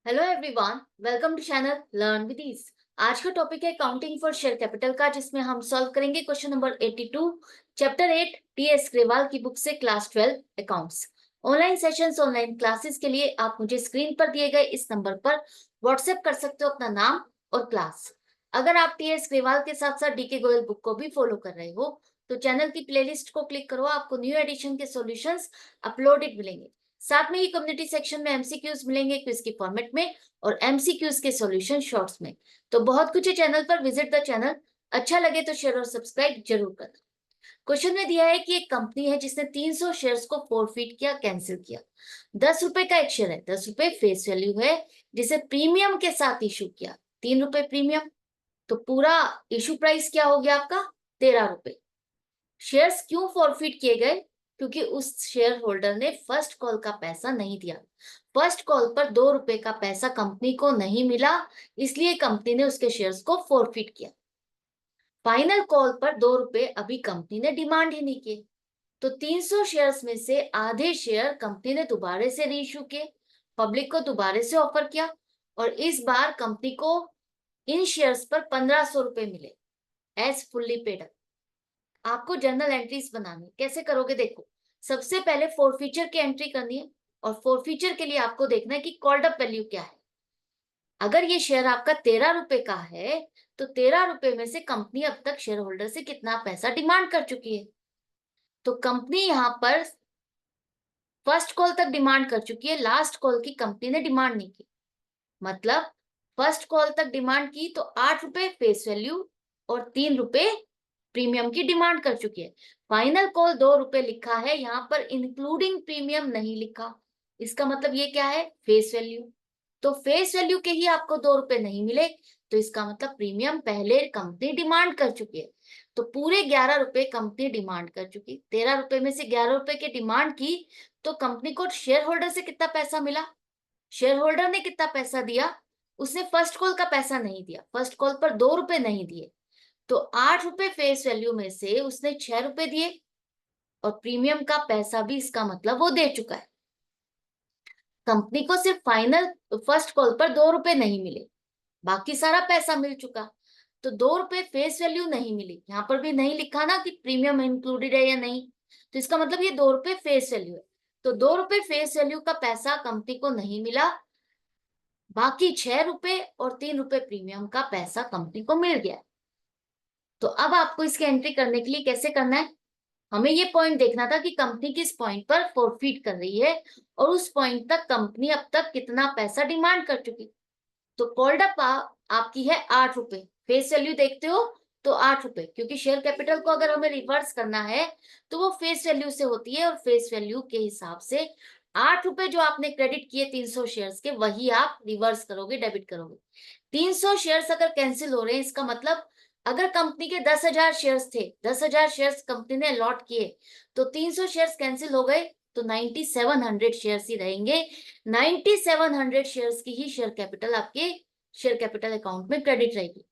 Hello everyone, welcome to channel learn with ease. आज का topic है काउंटिंग फॉर शेयर कैपिटल का, जिसमें हम सॉल्व करेंगे question number 82 chapter 8 TS Grewal की बुक से class 12 accounts. Online sessions, online classes के लिए आप मुझे स्क्रीन पर दिए गए इस नंबर पर व्हाट्सएप कर सकते हो अपना नाम और क्लास। अगर आप टीएस ग्रेवाल के साथ साथ डीके गोयल बुक को भी फॉलो कर रहे हो तो चैनल की प्लेलिस्ट को क्लिक करो, आपको न्यू एडिशन के सॉल्यूशंस अपलोडेड मिलेंगे। साथ में ही कम्युनिटी सेक्शन में एमसीक्यूज मिलेंगे क्विज की फॉर्मेट में और एमसीक्यूज के सॉल्यूशन शॉर्ट्स में। तो बहुत कुछ है चैनल पर, विजिट द चैनल। अच्छा लगे तो शेयर और सब्सक्राइब जरूर करना। क्वेश्चन में दिया है कि एक कंपनी है जिसने 300 शेयर्स को फॉरफिट किया, कैंसिल किया। 10 रुपए का एक शेयर है, 10 रुपए फेस वैल्यू है, जिसे प्रीमियम के साथ इशू किया, 3 रुपए प्रीमियम। तो पूरा इशू प्राइस क्या हो गया आपका? 13 रुपए। शेयर्स क्यों फॉरफिट किए गए? क्योंकि उस शेयर होल्डर ने फर्स्ट कॉल का पैसा नहीं दिया। फर्स्ट कॉल पर 2 रुपए का पैसा कंपनी को नहीं मिला, इसलिए कंपनी ने उसके शेयर्स को फॉरफिट किया। फाइनल कॉल पर 2 रुपए अभी कंपनी ने डिमांड ही नहीं किए, तो 300 शेयर्स में से आधे शेयर कंपनी ने दोबारा से रीइश्यू किए, पब्लिक को दोबारा से ऑफर किया, और इस बार कंपनी को इन शेयर्स पर 1500 रुपए मिले एज फुल्ली पेड अप। आपको जर्नल एंट्रीज बनानी, कैसे करोगे? देखो, सबसे पहले फोरफीचर की एंट्री करनी है, और फोरफीचर के लिए आपको देखना है कि कॉल्ड अप वैल्यू क्या है। अगर ये शेयर आपका 13 रुपए का है तो 13 रुपए में से कंपनी अब तक शेयर होल्डर से कितना पैसा डिमांड कर चुकी है? तो कंपनी यहाँ पर फर्स्ट कॉल तक डिमांड कर चुकी है, लास्ट कॉल की कंपनी ने डिमांड नहीं की। मतलब फर्स्ट कॉल तक डिमांड की तो 8 रुपए फेस वैल्यू और 3 रुपए प्रीमियम की डिमांड कर चुकी है। फाइनल कॉल 2 रुपए लिखा है, यहाँ पर इंक्लूडिंग प्रीमियम नहीं लिखा। इसका मतलब ये क्या है? Face value. तो फेस वैल्यू के ही आपको 2 रुपए नहीं मिले, तो इसका मतलब प्रीमियम पहले कंपनी डिमांड कर चुकी है। तो पूरे 11 रुपए कंपनी डिमांड कर चुकी। 13 रुपए में से 11 रुपए की डिमांड की, तो कंपनी को शेयर होल्डर से कितना पैसा मिला? शेयर होल्डर ने कितना पैसा दिया? उसने फर्स्ट कॉल का पैसा नहीं दिया, फर्स्ट कॉल पर 2 रुपए नहीं दिए, तो 8 रुपए फेस वैल्यू में से उसने 6 रुपए दिए, और प्रीमियम का पैसा भी इसका मतलब वो दे चुका है। कंपनी को सिर्फ फाइनल फर्स्ट कॉल पर 2 रुपए नहीं मिले, बाकी सारा पैसा मिल चुका। तो 2 रुपए फेस वैल्यू नहीं मिली, यहाँ पर भी नहीं लिखा ना कि प्रीमियम इंक्लूडेड है या नहीं, तो इसका मतलब ये 2 रुपए फेस वैल्यू है। तो 2 रुपए फेस वैल्यू का पैसा कंपनी को नहीं मिला, बाकी 6 रुपए और 3 रुपए प्रीमियम का पैसा कंपनी को मिल गया। तो अब आपको इसकी एंट्री करने के लिए कैसे करना है? हमें ये पॉइंट देखना था कि कंपनी किस पॉइंट पर फॉरफिट कर रही है, और उस पॉइंट तक कंपनी अब तक कितना पैसा डिमांड कर चुकी। तो कॉल्ड अप आपकी है 8 रुपए, फेस वैल्यू देखते हो तो 8 रुपए, क्योंकि शेयर कैपिटल को अगर हमें रिवर्स करना है तो वो फेस वैल्यू से होती है, और फेस वैल्यू के हिसाब से 8 रुपए जो आपने क्रेडिट किए 300 शेयर्स के, वही आप रिवर्स करोगे, डेबिट करोगे। 300 शेयर्स अगर कैंसिल हो रहे हैं, इसका मतलब अगर कंपनी के 10,000 शेयर्स थे, 10,000 शेयर्स कंपनी ने अलॉट किए, तो 300 शेयर्स कैंसिल हो गए, तो 9700 शेयर्स ही रहेंगे। 9700 शेयर्स की ही शेयर कैपिटल आपके शेयर कैपिटल अकाउंट में क्रेडिट रहेगी।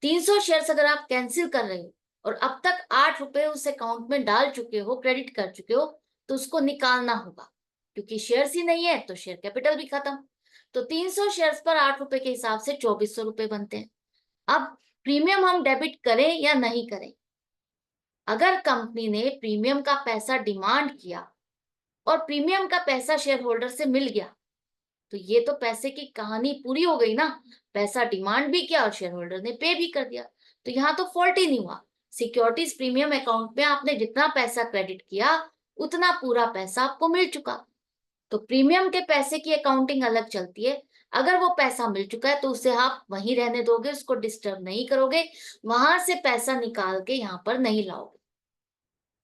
300 शेयर्स अगर आप कैंसिल कर रहे हो और अब तक 8 रुपए उस अकाउंट में डाल चुके हो, क्रेडिट कर चुके हो, तो उसको निकालना होगा, क्योंकि शेयर्स ही नहीं है तो शेयर कैपिटल भी खत्म। तो 300 शेयर्स पर 8 रुपए के हिसाब से 2400 रुपए बनते हैं। अब प्रीमियम हम डेबिट करें या नहीं करें? अगर कंपनी ने प्रीमियम का पैसा डिमांड किया और प्रीमियम का पैसा शेयर होल्डर से मिल गया, तो ये तो पैसे की कहानी पूरी हो गई ना। पैसा डिमांड भी किया और शेयर होल्डर ने पे भी कर दिया, तो यहाँ तो फॉल्ट ही नहीं हुआ। सिक्योरिटीज प्रीमियम अकाउंट में आपने जितना पैसा क्रेडिट किया उतना पूरा पैसा आपको मिल चुका। तो प्रीमियम के पैसे की अकाउंटिंग अलग चलती है। अगर वो पैसा मिल चुका है तो उसे आप वहीं रहने दोगे, उसको डिस्टर्ब नहीं करोगे, वहां से पैसा निकाल के यहाँ पर नहीं लाओगे,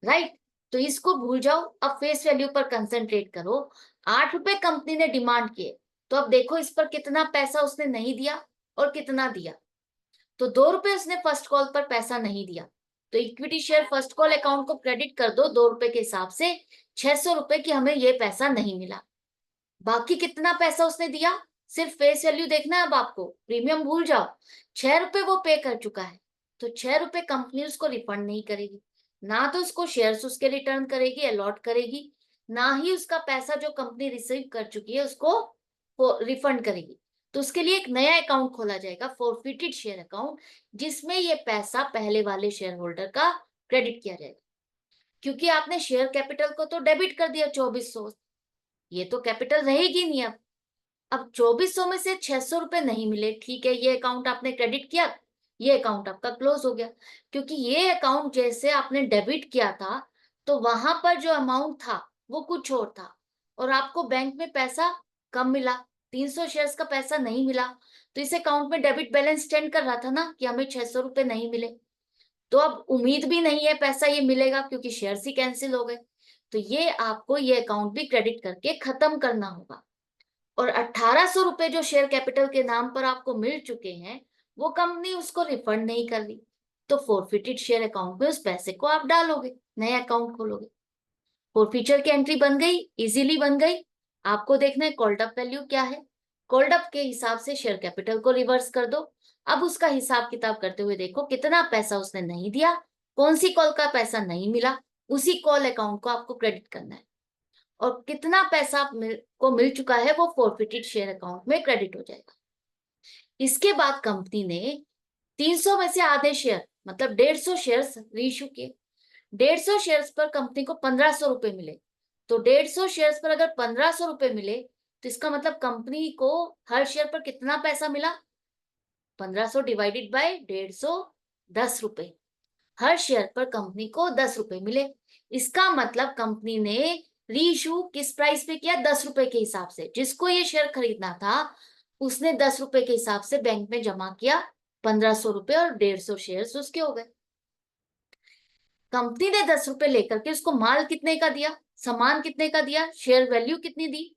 राइट? तो इसको भूल जाओ, अब फेस वैल्यू पर कंसंट्रेट करो। 8 रुपए कंपनी ने डिमांड किए, तो अब देखो इस पर कितना पैसा उसने नहीं दिया और कितना दिया। तो 2 रुपए उसने फर्स्ट कॉल पर पैसा नहीं दिया, तो equity share first call account को क्रेडिट कर दो 2 रुपए के हिसाब से। 600 रुपए की हमें ये पैसा नहीं मिला। बाकी कितना पैसा उसने दिया, सिर्फ फेस वैल्यू देखना है अब आपको, प्रीमियम भूल जाओ। 6 रुपए वो पे कर चुका है, तो 6 रुपए कंपनी उसको रिफंड नहीं करेगी, ना तो उसको शेयर्स उसके रिटर्न करेगी, अलॉट करेगी, ना ही उसका पैसा जो कंपनी रिसीव कर चुकी है उसको रिफंड करेगी। तो उसके लिए एक नया अकाउंट खोला जाएगा, फॉरफिटेड शेयर अकाउंट, जिसमें ये पैसा पहले वाले शेयर होल्डर का क्रेडिट किया जाएगा। क्योंकि आपने शेयर कैपिटल को तो डेबिट कर दिया 2400, ये तो कैपिटल रहेगी नहीं। अब 2400 में से 600 रुपए नहीं मिले, ठीक है, ये अकाउंट आपने क्रेडिट किया, ये अकाउंट आपका क्लोज हो गया। क्योंकि ये अकाउंट जैसे आपने डेबिट किया था, तो वहां पर जो अमाउंट था वो कुछ और था, और आपको बैंक में पैसा कम मिला, 300 शेयर्स का पैसा नहीं मिला। तो इस अकाउंट में डेबिट बैलेंस स्टैंड कर रहा था ना कि हमें 600 रुपए नहीं मिले, तो अब उम्मीद भी नहीं है पैसा ये मिलेगा, क्योंकि शेयर्स ही कैंसिल हो गए। तो ये आपको ये अकाउंट भी क्रेडिट करके खत्म करना होगा। और 1800 रुपए जो शेयर कैपिटल के नाम पर आपको मिल चुके हैं, वो कंपनी उसको रिफंड नहीं कर रही, तो फॉरफिटेड शेयर अकाउंट में उस पैसे को आप डालोगे, नया अकाउंट खोलोगे। फॉरफीचर की एंट्री बन गई, इजीली बन गई। आपको देखना है कॉल्ड अप वैल्यू क्या है, कॉल्ड अप के हिसाब से शेयर कैपिटल को रिवर्स कर दो। अब उसका हिसाब किताब करते हुए देखो कितना पैसा उसने नहीं दिया, कौन सी कॉल का पैसा नहीं मिला, उसी कॉल अकाउंट को आपको क्रेडिट करना है। और कितना पैसा को मिल चुका है वो फॉरफिटेड शेयर अकाउंट में क्रेडिट हो जाएगा। इसके बाद कंपनी ने 300 में से आधे शेयर, मतलब 150 शेयर रीइश्यू किए। 150 शेयर्स पर कंपनी को 1500 रुपए मिले। तो 150 शेयर्स पर अगर 1500 रुपए मिले, तो इसका मतलब कंपनी को हर शेयर पर कितना पैसा मिला, 1500 डिवाइडेड बाय 150, 10 रुपए। हर शेयर पर कंपनी को 10 रुपए मिले। इसका मतलब कंपनी ने रीइश्यू किस प्राइस पे किया, 10 रुपए के हिसाब से। जिसको ये शेयर खरीदना था उसने 10 रुपए के हिसाब से बैंक में जमा किया 1500 रुपए, और 150 शेयर उसके हो गए। कंपनी ने 10 रुपए लेकर के उसको माल कितने का दिया, सामान कितने का दिया, शेयर वैल्यू कितनी दी,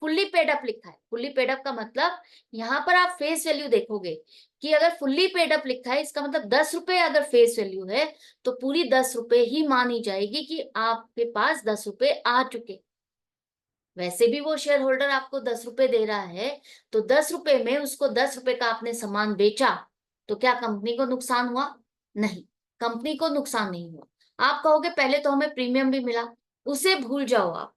फुल्ली पेड अप लिखा है। फुल्ली पेड अप का मतलब यहाँ पर आप फेस वैल्यू देखोगे कि अगर फुल्ली पेड अप लिखा है, इसका मतलब 10 रुपए अगर फेस वैल्यू है, तो पूरी 10 रुपए ही मानी जाएगी कि आपके पास 10 रुपए आ चुके। वैसे भी वो शेयर होल्डर आपको 10 रुपए दे रहा है, तो 10 रुपए में उसको 10 रुपए का आपने सामान बेचा, तो क्या कंपनी को नुकसान हुआ? नहीं, कंपनी को नुकसान नहीं हुआ। आप कहोगे पहले तो हमें प्रीमियम भी मिला, उसे भूल जाओ आप,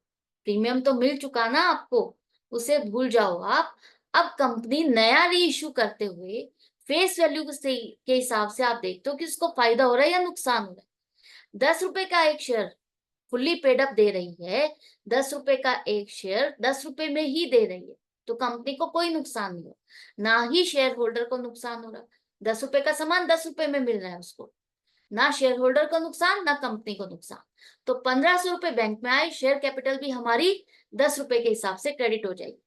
प्रीमियम तो मिल चुका ना आपको, उसे भूल जाओ आप। अब कंपनी नया री इश्यू करते हुए फेस वैल्यू के हिसाब से आप देखते हो कि उसको फायदा हो रहा है या नुकसान हो रहा है। 10 रुपए का एक शेयर फुल्ली पेड अप दे रही है, 10 रुपए का एक शेयर 10 रुपए में ही दे रही है, तो कंपनी को कोई नुकसान नहीं हो, ना ही शेयर होल्डर को नुकसान हो रहा। 10 रुपए का सामान 10 रुपए में मिल रहा है उसको, ना शेयर होल्डर को नुकसान ना कंपनी को नुकसान। तो 1500 रुपए बैंक में आए, शेयर कैपिटल भी हमारी 10 रुपए के हिसाब से क्रेडिट हो जाएगी।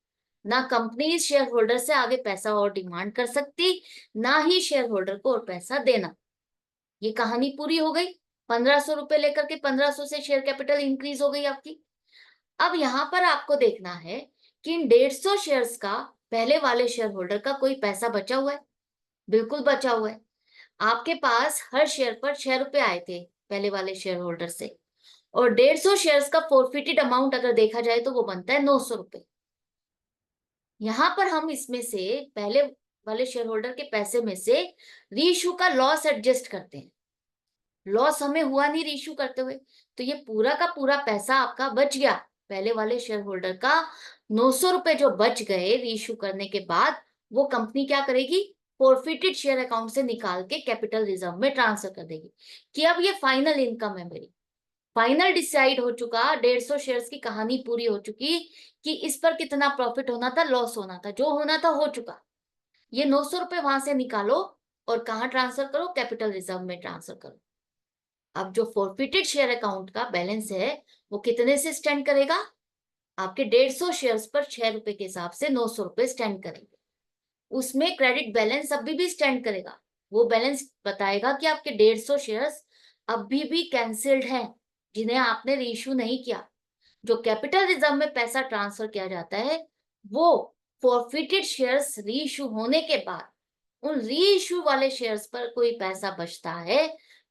ना कंपनी शेयर होल्डर से आगे पैसा और डिमांड कर सकती, ना ही शेयर होल्डर को और पैसा देना। ये कहानी पूरी हो गई। 1500 रुपए लेकर के 1500 से शेयर कैपिटल इंक्रीज हो गई आपकी। अब यहां पर आपको देखना है कि इन 150 शेयर्स का पहले वाले शेयर होल्डर का कोई पैसा बचा हुआ है? बिल्कुल बचा हुआ है। आपके पास हर शेयर पर 6 रुपए आए थे पहले वाले शेयर होल्डर से, और 150 शेयर्स का फॉरफिटेड अमाउंट अगर देखा जाए तो वो बनता है 900 रुपए। यहां पर हम इसमें से पहले वाले शेयर होल्डर के पैसे में से रीइश्यू का लॉस एडजस्ट करते हैं। लॉस हमें हुआ नहीं रीइश्यू करते हुए, तो ये पूरा का पूरा पैसा आपका बच गया। पहले वाले शेयर होल्डर का 900 रुपए जो बच गए रीइश्यू करने के बाद, वो कंपनी क्या करेगी, फॉरफिटेड शेयर अकाउंट से निकाल के कैपिटल रिजर्व में ट्रांसफर कर देगी कि अब ये फाइनल इनकम है मेरी। फाइनल डिसाइड हो चुका, 150 शेयर्स की कहानी पूरी हो चुकी कि इस पर कितना प्रॉफिट होना था, लॉस होना था, जो होना था हो चुका। ये 900 रुपए वहां से निकालो और कहाँ ट्रांसफर करो, कैपिटल रिजर्व में ट्रांसफर करो। अब जो फॉरफिटेड शेयर अकाउंट का बैलेंस है वो कितने से स्टैंड करेगा, आपके 150 शेयर्स पर 6 रुपए के हिसाब से 900 रुपए स्टैंड करेंगे। उसमें क्रेडिट बैलेंस अभी भी स्टैंड करेगा। वो बैलेंस बताएगा कि आपके 150 शेयर्स अभी भी कैंसिल्ड हैं, जिन्हें आपने रीइश्यू नहीं किया। जो कैपिटल रिजर्व में पैसा ट्रांसफर किया जाता है, वो फॉरफिटेड शेयर्स रीइश्यू होने के बाद उन रीइश्यू वाले शेयर्स पर कोई पैसा बचता है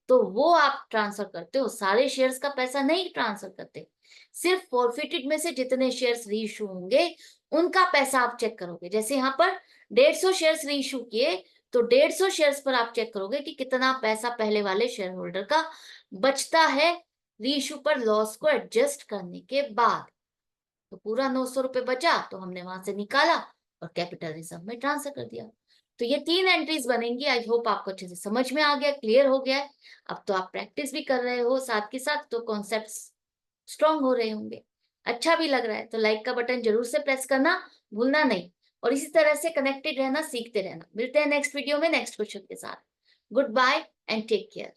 तो वो आप ट्रांसफर करते हो। सारे शेयर्स का पैसा नहीं ट्रांसफर करते, सिर्फ फॉरफिटेड में से जितने शेयर्स रीइश्यू होंगे उनका पैसा आप चेक करोगे। जैसे यहाँ पर 150 शेयर्स रीइश्यू किए, तो 150 शेयर्स पर आप चेक करोगे कि कितना पैसा पहले वाले शेयर होल्डर का बचता है रीइश्यू पर लॉस को एडजस्ट करने के बाद। तो पूरा 900 रुपए बचा तो हमने वहां से निकाला, और कैपिटल रिजर्व में ट्रांसफर कर दिया। तो ये 3 एंट्रीज बनेंगी। आई होप आपको अच्छे से समझ में आ गया, क्लियर हो गया है। अब तो आप प्रैक्टिस भी कर रहे हो साथ के साथ, तो कॉन्सेप्ट्स स्ट्रांग हो रहे होंगे, अच्छा भी लग रहा है। तो लाइक का बटन जरूर से प्रेस करना भूलना नहीं, और इसी तरह से कनेक्टेड रहना, सीखते रहना। मिलते हैं नेक्स्ट वीडियो में नेक्स्ट क्वेश्चन के साथ। Goodbye and take care.